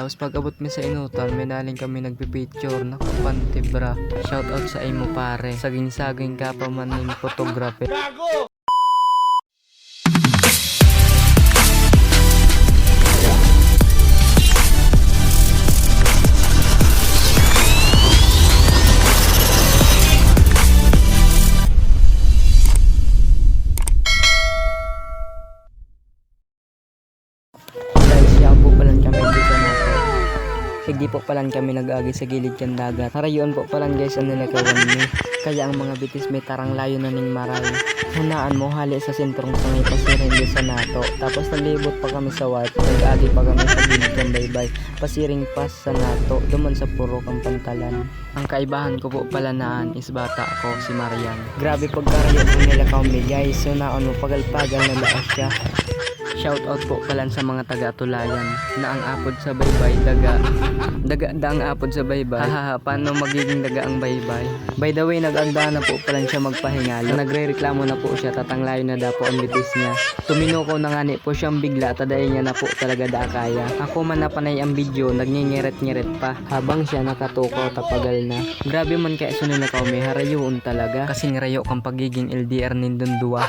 Tapos pag abot mi sa inutan, may naling kami nagpipicture. Naku, pantibra. Shoutout sa imo pare. Saging-saging ka pa man ng photography. Guys, yan po palan kami dito nato. Hindi po palan kami nag-agi sa gilid kan dagat. Harayon po palan guys ang nilakawan ni. Kaya ang mga bitis may tarang layo na ning maray. Hunaan mo hali sa sentrong sangay pasiring sa nato. Tapos nalibot pa kami sa wat. Nag-agi pa kami sa gilid kan baybay. Pasiring pas sa nato. Duman sa puro kang pantalan. Ang kaibahan ko po pala naan is bata ako, si Marian. Grabe pagkarayo ang nilakaw mi guys. Hunaan mo pagal-pagal na laas siya. Shoutout po pala sa mga taga-Tulayan na ang apod sa baybay daga ang apod sa baybay. Hahaha, paano magiging daga ang baybay? By the way, nag-agda na po pala siya magpahingalo. Nagre-reklamo na po siya, tatanglayo na daw po ang bitis niya. Tuminuko na nga ni po siyang bigla, taday niya na po talaga da kaya. Ako man napanay ang video, nagnyengeret-nyeret pa habang siya nakatuko tapagal na. Grabe man kaya sunod na may harayoon talaga. Kasing rayo kang pagiging LDR nindun duwa.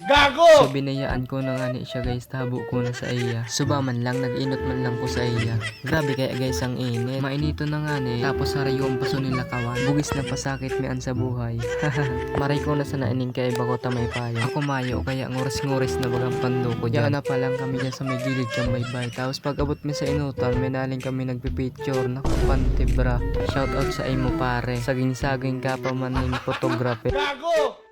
Gago! So binayaan ko na nga ni siya guys, tabo ko na sa iya. Suba man lang, nag-inot man lang ko sa iya. Grabe kaya guys ang init. Mainito na nga ni, tapos harayo ang paso nila kawan. Bugis na pasakit mian sa buhay. Maray ko na sa naining kay iba ko tamay payo. Ako mayo, kaya nguris-nguris na bagang pando ko dyan. Yan na pa lang kami dyan sa may gilid kang baybay. Tapos pag abot mi sa inutan, may naling kami nagpipicture. Naku, pantibra. Shoutout sa imo pare. Saging-saging ka pa man ng photography. Gago!